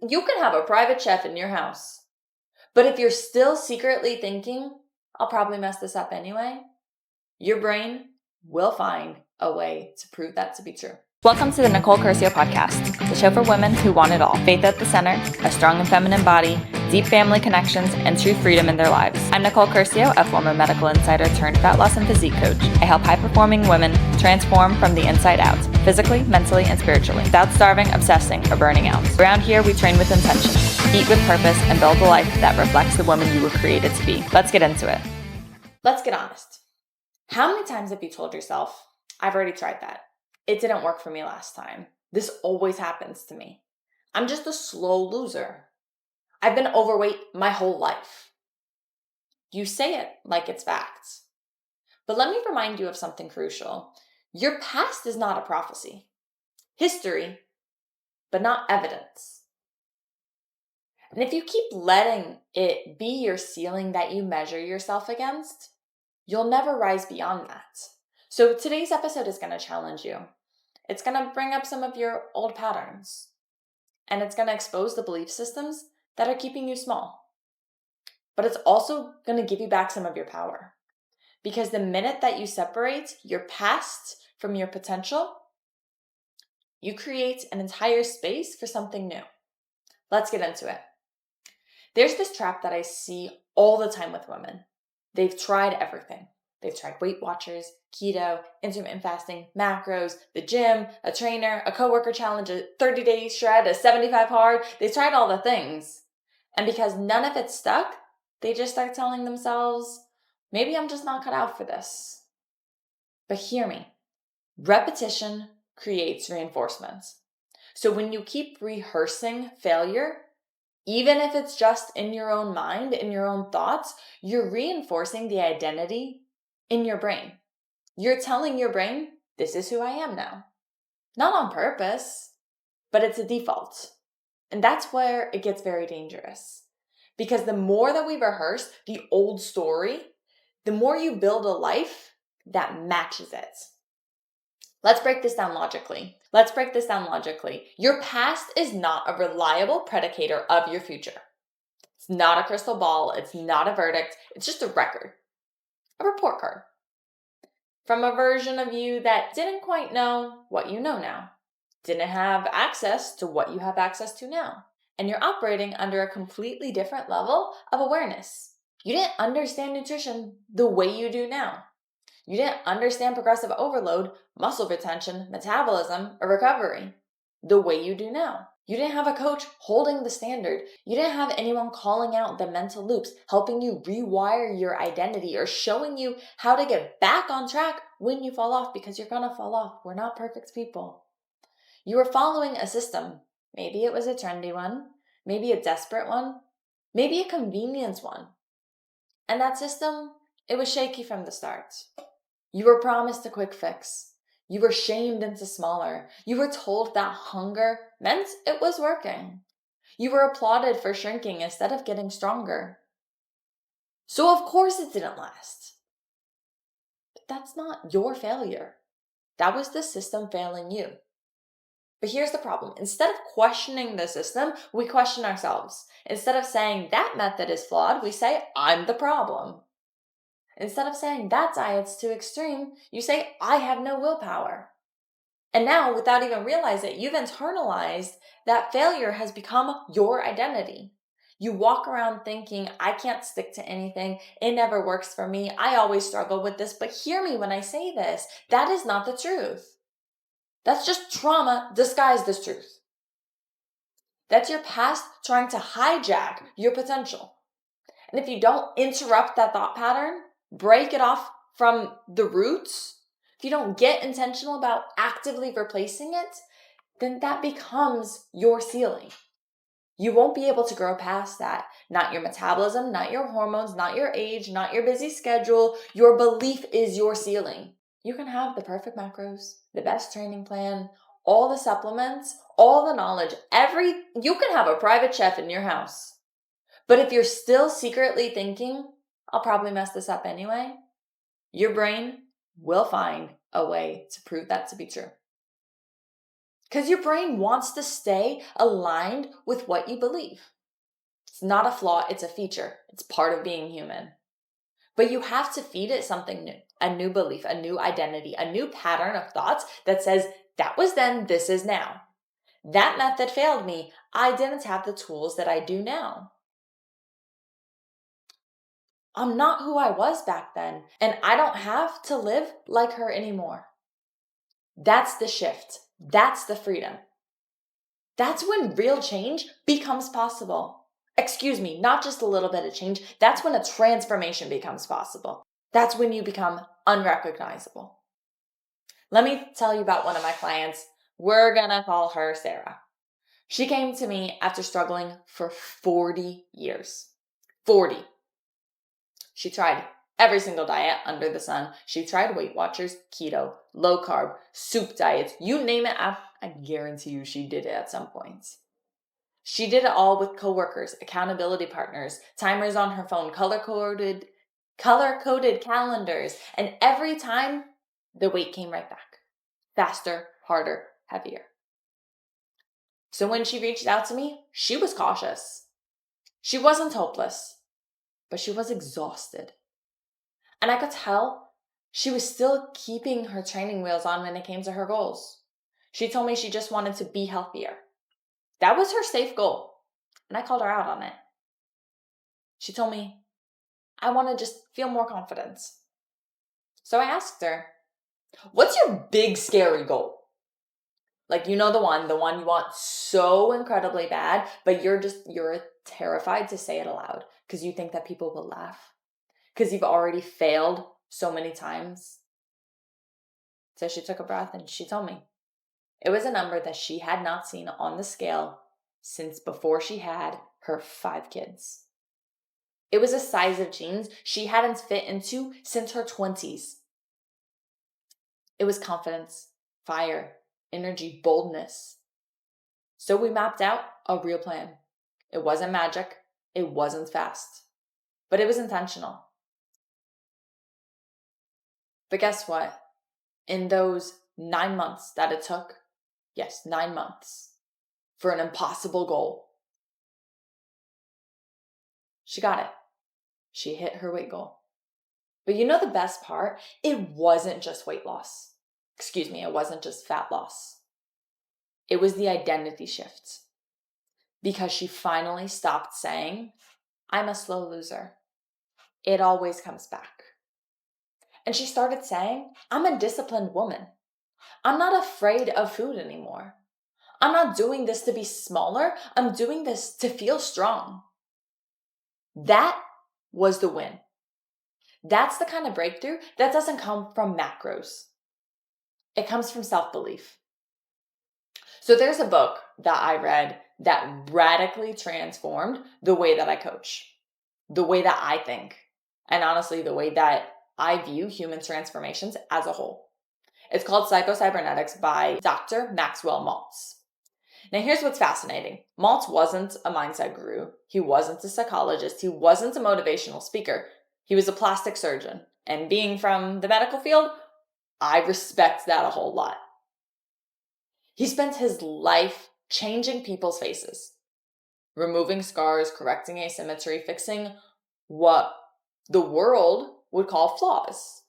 You can have a private chef in your house, but if you're still secretly thinking, I'll probably mess this up anyway, your brain will find a way to prove that to be true. Welcome to the Nicole Curcio podcast, the show for women who want it all. Faith at the center, a strong and feminine body, deep family connections, and true freedom in their lives. I'm Nicole Curcio, a former medical insider turned fat loss and physique coach. I help high-performing women transform from the inside out, physically, mentally, and spiritually, without starving, obsessing, or burning out. Around here, we train with intention, eat with purpose, and build a life that reflects the woman you were created to be. Let's get into it. Let's get honest. How many times have you told yourself, I've already tried that. It didn't work for me last time. This always happens to me. I'm just a slow loser. I've been overweight my whole life. You say it like it's facts. But let me remind you of something crucial. Your past is not a prophecy. History, but not evidence. And if you keep letting it be your ceiling that you measure yourself against, you'll never rise beyond that. So today's episode is going to challenge you. It's going to bring up some of your old patterns. And it's going to expose the belief systems that are keeping you small. But it's also going to give you back some of your power. Because the minute that you separate your past from your potential, you create an entire space for something new. Let's get into it. There's this trap that I see all the time with women. They've tried everything. They've tried Weight Watchers, keto, intermittent fasting, macros, the gym, a trainer, a coworker challenge, a 30-day shred, a 75 hard. They've tried all the things. And because none of it stuck, they just start telling themselves, maybe I'm just not cut out for this. But hear me. Repetition creates reinforcement. So when you keep rehearsing failure, even if it's just in your own mind, in your own thoughts, you're reinforcing the identity in your brain. You're telling your brain, this is who I am now. Not on purpose, but it's a default. And that's where it gets very dangerous. Because the more that we rehearse the old story, the more you build a life that matches it. Let's break this down logically. Your past is not a reliable predicator of your future. It's not a crystal ball. It's not a verdict. It's just a record, a report card from a version of you that didn't quite know what you know now, didn't have access to what you have access to now. And you're operating under a completely different level of awareness. You didn't understand nutrition the way you do now. You didn't understand progressive overload, muscle retention, metabolism, or recovery the way you do now. You didn't have a coach holding the standard. You didn't have anyone calling out the mental loops, helping you rewire your identity, or showing you how to get back on track when you fall off, because you're going to fall off. We're not perfect people. You were following a system. Maybe it was a trendy one, maybe a desperate one, maybe a convenience one. And that system, it was shaky from the start. You were promised a quick fix. You were shamed into smaller. You were told that hunger meant it was working. You were applauded for shrinking instead of getting stronger. So of course it didn't last. But that's not your failure. That was the system failing you. But here's the problem. Instead of questioning the system, we question ourselves. Instead of saying that method is flawed, we say, I'm the problem. Instead of saying that diet's too extreme, you say, I have no willpower. And now, without even realizing it, you've internalized that failure has become your identity. You walk around thinking, I can't stick to anything. It never works for me. I always struggle with this. But hear me when I say this. That is not the truth. That's just trauma disguised as truth. That's your past trying to hijack your potential. And if you don't interrupt that thought pattern, break it off from the roots, if you don't get intentional about actively replacing it, then that becomes your ceiling. You won't be able to grow past that. Not your metabolism, not your hormones, not your age, not your busy schedule. Your belief is your ceiling. You can have the perfect macros, the best training plan, all the supplements, all the knowledge, you can have a private chef in your house. But if you're still secretly thinking, I'll probably mess this up anyway, your brain will find a way to prove that to be true. Because your brain wants to stay aligned with what you believe. It's not a flaw, it's a feature. It's part of being human. But you have to feed it something new, a new belief, a new identity, a new pattern of thoughts that says, that was then, this is now. That method failed me. I didn't have the tools that I do now. I'm not who I was back then, and I don't have to live like her anymore. That's the shift. That's the freedom. That's when real change becomes possible. Excuse me, not just a little bit of change. That's when a transformation becomes possible. That's when you become unrecognizable. Let me tell you about one of my clients. We're gonna call her Sarah. She came to me after struggling for 40 years. 40. She tried every single diet under the sun. She tried Weight Watchers, keto, low carb, soup diets, you name it. I guarantee you she did it at some points. She did it all with coworkers, accountability partners, timers on her phone, color-coded calendars, and every time the weight came right back. Faster, harder, heavier. So when she reached out to me, she was cautious. She wasn't hopeless, but she was exhausted. And I could tell she was still keeping her training wheels on when it came to her goals. She told me she just wanted to be healthier. That was her safe goal. And I called her out on it. She told me, I want to just feel more confidence. So I asked her, what's your big scary goal? Like, you know, the one you want so incredibly bad, but you're terrified to say it aloud because you think that people will laugh because you've already failed so many times. So she took a breath and she told me it was a number that she had not seen on the scale since before she had her 5 kids. It was a size of jeans she hadn't fit into since her 20s. It was confidence, fire, energy, boldness. So we mapped out a real plan. It wasn't magic. It wasn't fast. But it was intentional. But guess what? In those 9 months that it took, yes, 9 months, for an impossible goal, she got it. She hit her weight goal. But you know the best part? It wasn't just weight loss. It wasn't just fat loss. It was the identity shift. Because she finally stopped saying, I'm a slow loser. It always comes back. And she started saying, I'm a disciplined woman. I'm not afraid of food anymore. I'm not doing this to be smaller. I'm doing this to feel strong. That was the win. That's the kind of breakthrough that doesn't come from macros. It comes from self-belief. So there's a book that I read that radically transformed the way that I coach, the way that I think, and honestly, the way that I view human transformations as a whole. It's called Psycho-Cybernetics by Dr. Maxwell Maltz. Now, here's what's fascinating. Maltz wasn't a mindset guru. He wasn't a psychologist. He wasn't a motivational speaker. He was a plastic surgeon. And being from the medical field, I respect that a whole lot. He spent his life changing people's faces, removing scars, correcting asymmetry, fixing what the world would call flaws.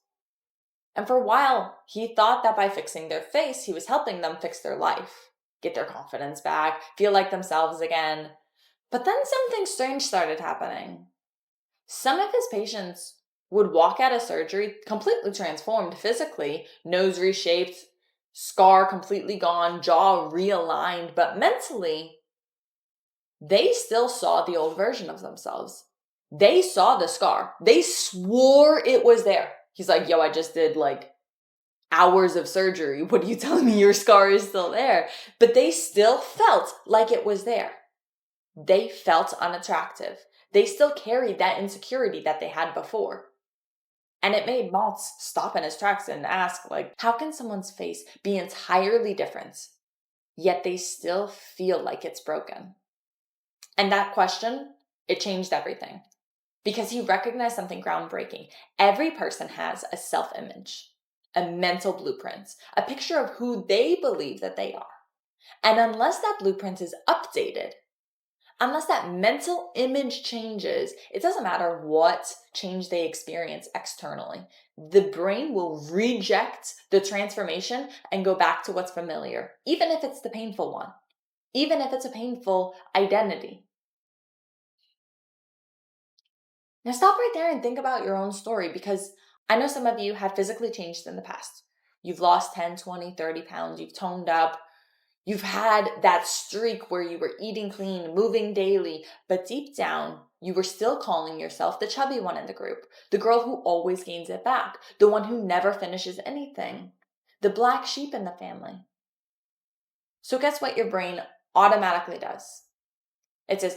And for a while, he thought that by fixing their face, he was helping them fix their life, get their confidence back, feel like themselves again. But then something strange started happening. Some of his patients would walk out of surgery completely transformed physically, nose reshaped, scar completely gone, jaw realigned, but mentally, they still saw the old version of themselves. They saw the scar. They swore it was there. He's like, yo, I just did like hours of surgery. What are you telling me? Your scar is still there. But they still felt like it was there. They felt unattractive. They still carried that insecurity that they had before. And it made Maltz stop in his tracks and ask, like, how can someone's face be entirely different, yet they still feel like it's broken? And that question, it changed everything. Because he recognized something groundbreaking. Every person has a self-image, a mental blueprint, a picture of who they believe that they are. And unless that blueprint is updated, unless that mental image changes, it doesn't matter what change they experience externally. The brain will reject the transformation and go back to what's familiar, even if it's the painful one, even if it's a painful identity. Now stop right there and think about your own story, because I know some of you have physically changed in the past. You've lost 10, 20, 30 pounds. You've toned up. You've had that streak where you were eating clean, moving daily, but deep down, you were still calling yourself the chubby one in the group, the girl who always gains it back, the one who never finishes anything, the black sheep in the family. So guess what your brain automatically does? It says,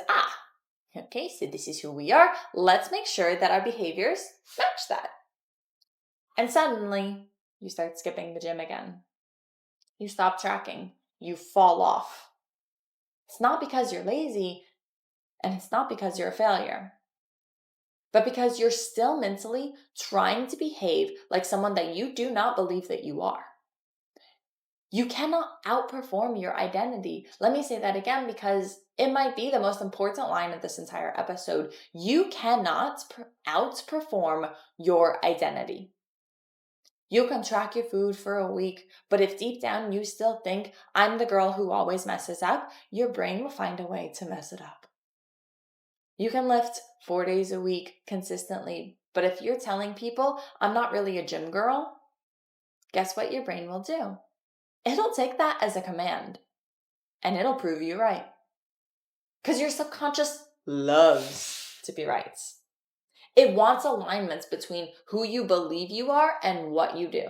okay, so this is who we are. Let's make sure that our behaviors match that. And suddenly, you start skipping the gym again. You stop tracking. You fall off. It's not because you're lazy, and it's not because you're a failure, but because you're still mentally trying to behave like someone that you do not believe that you are. You cannot outperform your identity. Let me say that again, because it might be the most important line of this entire episode. You cannot outperform your identity. You can track your food for a week, but if deep down you still think, I'm the girl who always messes up, your brain will find a way to mess it up. You can lift 4 days a week consistently, but if you're telling people, I'm not really a gym girl, guess what your brain will do? It'll take that as a command, and it'll prove you right. Because your subconscious loves to be right. It wants alignments between who you believe you are and what you do.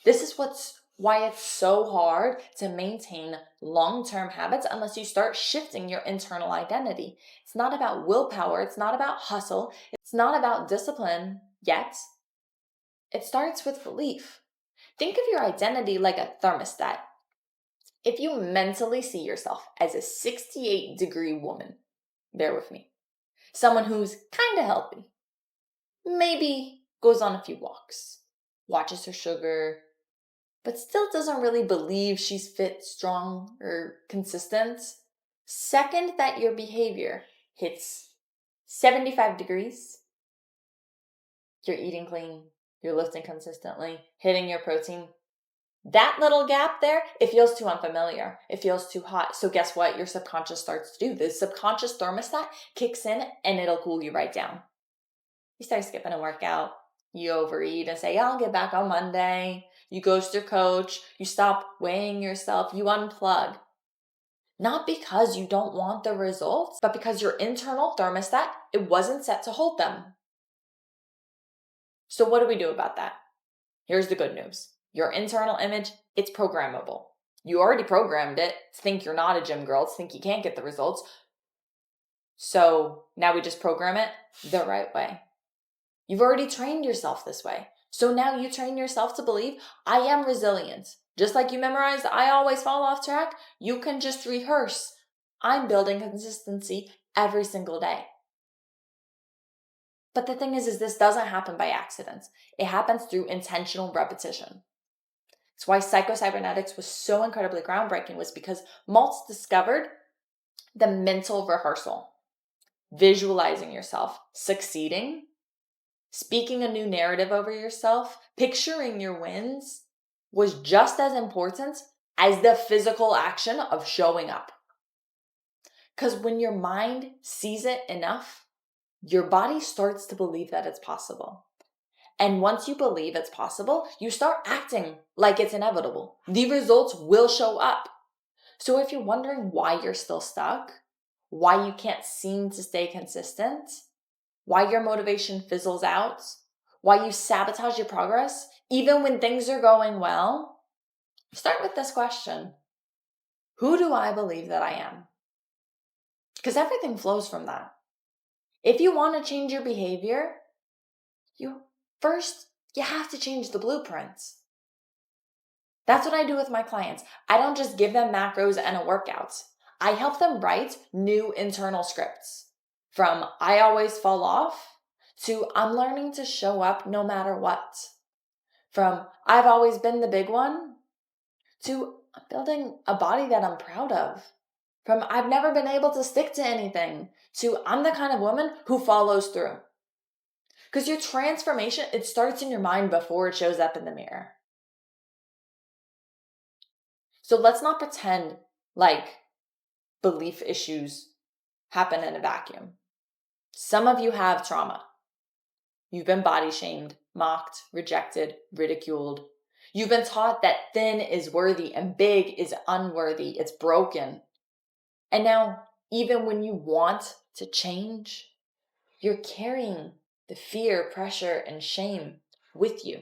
This is why it's so hard to maintain long-term habits unless you start shifting your internal identity. It's not about willpower. It's not about hustle. It's not about discipline yet. It starts with belief. Think of your identity like a thermostat. If you mentally see yourself as a 68-degree woman, bear with me, someone who's kind of healthy, maybe goes on a few walks, watches her sugar, but still doesn't really believe she's fit, strong, or consistent. Second that your behavior hits 75 degrees, you're eating clean, you're lifting consistently, hitting your protein. That little gap there, it feels too unfamiliar. It feels too hot. So guess what your subconscious starts to do? The subconscious thermostat kicks in and it'll cool you right down. You start skipping a workout. You overeat and say, I'll get back on Monday. You ghost your coach. You stop weighing yourself. You unplug. Not because you don't want the results, but because your internal thermostat, it wasn't set to hold them. So what do we do about that? Here's the good news. Your internal image, it's programmable. You already programmed it to think you're not a gym girl, to think you can't get the results. So now we just program it the right way. You've already trained yourself this way. So now you train yourself to believe, I am resilient. Just like you memorized, I always fall off track, you can just rehearse. I'm building consistency every single day. But the thing is this doesn't happen by accident. It happens through intentional repetition. It's why Psycho-Cybernetics was so incredibly groundbreaking, was because Maltz discovered the mental rehearsal. Visualizing yourself succeeding, speaking a new narrative over yourself, picturing your wins was just as important as the physical action of showing up. Because when your mind sees it enough, your body starts to believe that it's possible. And once you believe it's possible, you start acting like it's inevitable. The results will show up. So if you're wondering why you're still stuck, why you can't seem to stay consistent, why your motivation fizzles out, why you sabotage your progress, even when things are going well, start with this question. Who do I believe that I am? Because everything flows from that. If you want to change your behavior, you have to change the blueprints. That's what I do with my clients. I don't just give them macros and a workout. I help them write new internal scripts. From I always fall off to I'm learning to show up no matter what. From I've always been the big one to I'm building a body that I'm proud of. From I've never been able to stick to anything to I'm the kind of woman who follows through. Because your transformation, it starts in your mind before it shows up in the mirror. So let's not pretend like belief issues happen in a vacuum. Some of you have trauma. You've been body shamed, mocked, rejected, ridiculed. You've been taught that thin is worthy and big is unworthy. It's broken. And now, even when you want to change, you're carrying the fear, pressure, and shame with you.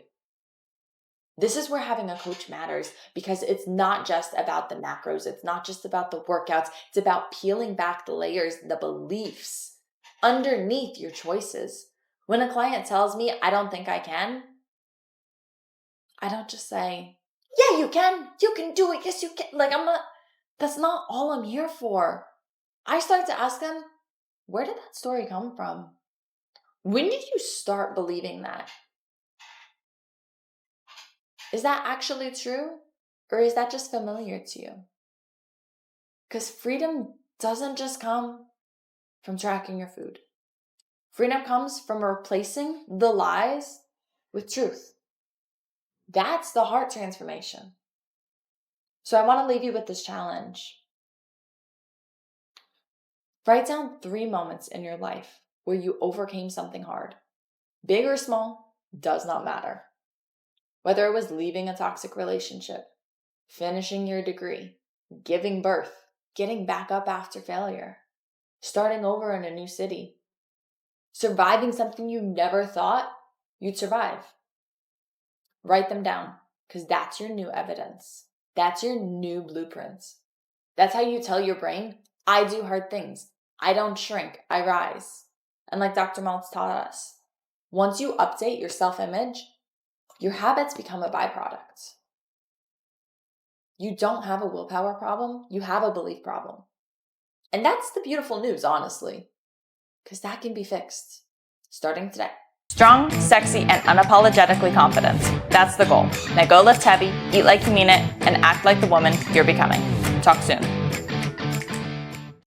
This is where having a coach matters, because it's not just about the macros. It's not just about the workouts. It's about peeling back the layers, the beliefs underneath your choices. When a client tells me, I don't think I can, I don't just say, yeah, you can do it. Yes, you can. That's not all I'm here for. I start to ask them, where did that story come from? When did you start believing that? Is that actually true? Or is that just familiar to you? Because freedom doesn't just come from tracking your food. Freedom comes from replacing the lies with truth. That's the heart transformation. So I want to leave you with this challenge. Write down 3 moments in your life where you overcame something hard. Big or small, does not matter. Whether it was leaving a toxic relationship, finishing your degree, giving birth, getting back up after failure, starting over in a new city, surviving something you never thought you'd survive. Write them down, because that's your new evidence. That's your new blueprints. That's how you tell your brain, I do hard things. I don't shrink, I rise. And like Dr. Maltz taught us, once you update your self-image, your habits become a byproduct. You don't have a willpower problem, you have a belief problem. And that's the beautiful news, honestly, because that can be fixed starting today. Strong, sexy, and unapologetically confident. That's the goal. Now go lift heavy, eat like you mean it, and act like the woman you're becoming. Talk soon.